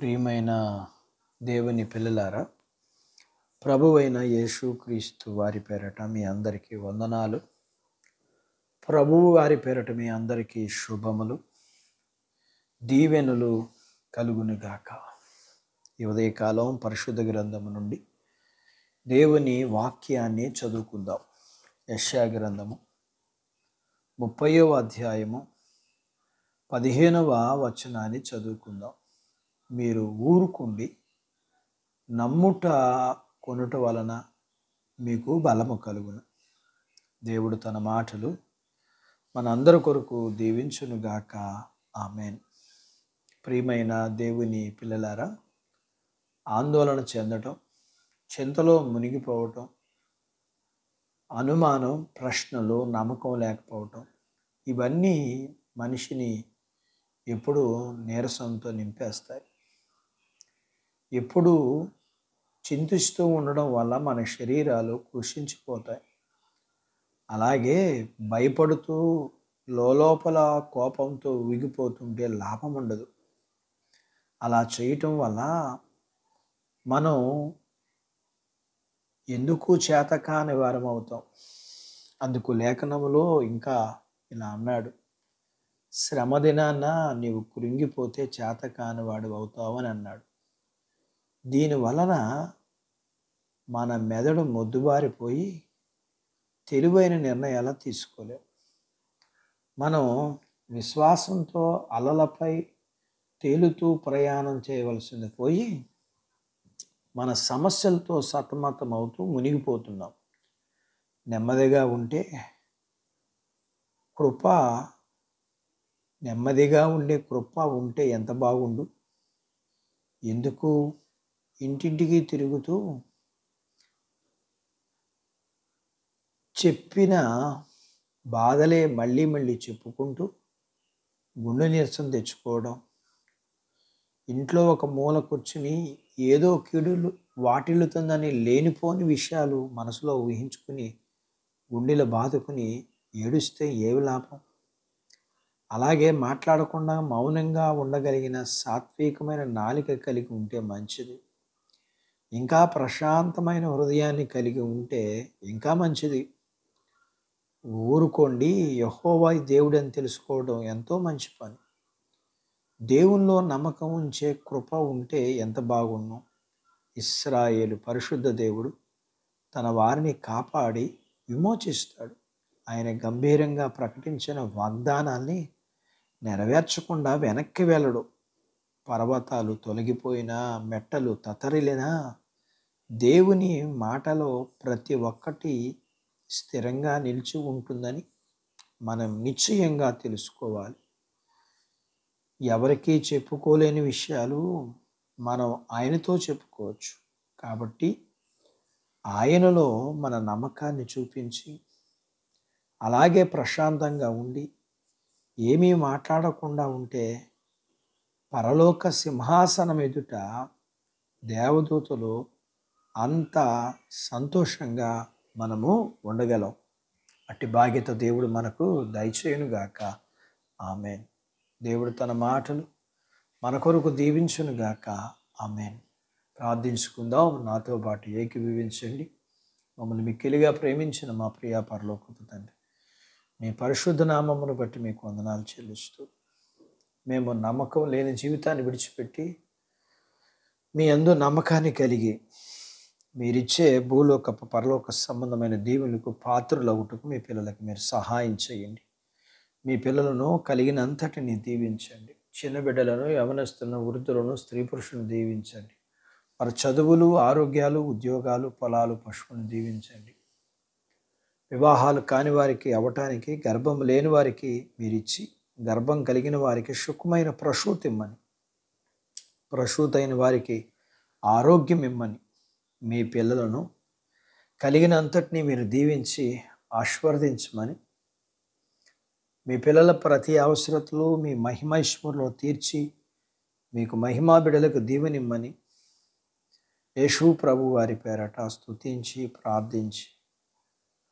ప్రియమైన దేవుని పిల్లలారా, ప్రభువైన యేసుక్రీస్తు వారి పేరట మీ అందరికీ వందనాలు. ప్రభువు వారి పేరట మీ అందరికీ శుభములు, దీవెనలు కలుగునుగాక. ఈ ఉదయకాలం పరిశుద్ధ గ్రంథము నుండి దేవుని వాక్యాన్ని చదువుకుందాం. యెషయా గ్రంథము 30వ అధ్యాయము 15వ వచనాన్ని చదువుకుందాం. మీరు ఊరుకుండి నమ్ముట కొనుట వలన మీకు బలము కలుగును. దేవుడు తన మాటలు మనందరి కొరకు దీవించునుగాక. ఆమేన్. ప్రియమైన దేవుని పిల్లలారా, ఆందోళన చెందటం, చింతలో మునిగిపోవటం, అనుమానం, ప్రశ్నలు, నమ్మకం లేకపోవటం, ఇవన్నీ మనిషిని ఎప్పుడూ నీరసంతో నింపేస్తాయి. ఎప్పుడు చింతిస్తూ ఉండడం వల్ల మన శరీరాలు కృషించిపోతాయి. అలాగే భయపడుతూ లోపల కోపంతో ఊగిపోతుంటే లాభం ఉండదు. అలా చేయటం వల్ల మనం ఎందుకు చేతకాని వారం అవుతాం. అందుకు లేఖనములో ఇంకా ఇలా అన్నాడు, శ్రమ దినాన నీవు కృంగిపోతే చేతకాని వాడు అవుతావు అని అన్నాడు. దీని వలన మన మెదడు మొద్దుబారిపోయి తెలివైన నిర్ణయాలు తీసుకోలేం. మనం విశ్వాసంతో అలలపై తేలుతూ ప్రయాణం చేయవలసింది పోయి మన సమస్యలతో సతమతమవుతూ మునిగిపోతున్నాం. నెమ్మదిగా ఉండే కృప ఉంటే ఎంత బాగుండు. ఎందుకు ఇంటింటికి తిరుగుతూ చెప్పిన బాధలే మళ్ళీ మళ్ళీ చెప్పుకుంటూ గుండె నీరసం తెచ్చుకోవడం, ఇంట్లో ఒక మూల కూర్చుని ఏదో కీడులు వాటిల్లుతుందని లేనిపోని విషయాలు మనసులో ఊహించుకుని గుండెలు బాదుకుని ఏడుస్తే ఏమి లాభం? అలాగే మాట్లాడకుండా మౌనంగా ఉండగలిగిన సాత్వికమైన నాలిక కలిగి ఉంటే మంచిది. ఇంకా ప్రశాంతమైన హృదయాన్ని కలిగి ఉంటే ఇంకా మంచిది. ఊరుకోండి, యెహోవా దేవుడు అని తెలుసుకోవడం ఎంతో మంచి పని. దేవునిలో నమ్మకం ఉంచే కృప ఉంటే ఎంత బాగుండు. ఇశ్రాయేలు పరిశుద్ధ దేవుడు తన వారిని కాపాడి విమోచిస్తాడు. ఆయన గంభీరంగా ప్రకటించిన వాగ్దానాన్ని నెరవేర్చకుండా వెనక్కి వెళ్ళడు. పర్వతాలు తొలగిపోయినా, మెట్టలు తత్తరిల్లినా దేవుని మాటలో ప్రతి ఒక్కటి స్థిరంగా నిలిచి ఉంటుందని మనం నిశ్చయంగా తెలుసుకోవాలి. ఎవరికీ చెప్పుకోలేని విషయాలు మనం ఆయనతో చెప్పుకోవచ్చు. కాబట్టి ఆయనలో మన నమ్మకాన్ని చూపించి అలాగే ప్రశాంతంగా ఉండి ఏమీ మాట్లాడకుండా ఉంటే పరలోక సింహాసనం ఎదుట దేవదూతలు అంత సంతోషంగా మనము ఉండగలం. అట్టి భాగ్యత దేవుడు మనకు దయచేయునుగాక. ఆమేన్. దేవుడు తన మాటలు మన కొరకు దీవించునుగాక. ఆమేన్. ప్రార్థించుకుందాం. నాతో పాటు ఏకీభవించండి. మమ్మల్ని మిక్కిలిగా ప్రేమించిన మా ప్రియ పరలోకపు తండ్రి, మీ పరిశుద్ధ నామమును బట్టి మీకు వందనాలు చెల్లిస్తూ, మేము నమ్మకం లేని జీవితాన్ని విడిచిపెట్టి మీ యందు నమ్మకాన్ని కలిగి మీరిచ్చే భూలోకపు పరలోక సంబంధమైన దీవులకు పాత్రులవుటకు మీ పిల్లలకు మీరు సహాయం చేయండి. మీ పిల్లలను కలిగినంతటిని దీవించండి. చిన్న బిడ్డలను, యవనస్తులను, వృద్ధులను, స్త్రీ పురుషులను దీవించండి. వారి చదువులు, ఆరోగ్యాలు, ఉద్యోగాలు, పొలాలు, పశువులను దీవించండి. వివాహాలు కాని వారికి అవ్వటానికి, గర్భం లేని వారికి మీరిచ్చి, గర్భం కలిగిన వారికి సుఖమైన ప్రసూతి ఇమ్మని, ప్రసూతైన వారికి ఆరోగ్యం ఇమ్మని, మీ పిల్లలను కలిగినంతటినీ మీరు దీవించి ఆశీర్వదించమని, మీ పిల్లల ప్రతి అవసరతలు మీ మహిమైశ్వర్యంలో తీర్చి మీకు మహిమా బిడలకు దీవెనిమ్మని యేసు ప్రభు వారి పేరట స్తుతించి ప్రార్థించి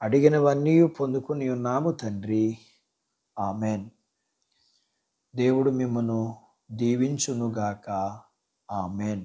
అడిగినవన్నీ పొందుకుని ఉన్నాము తండ్రి. ఆమెన్. దేవుడు మిమ్మను దీవించునుగాక. ఆమేన్.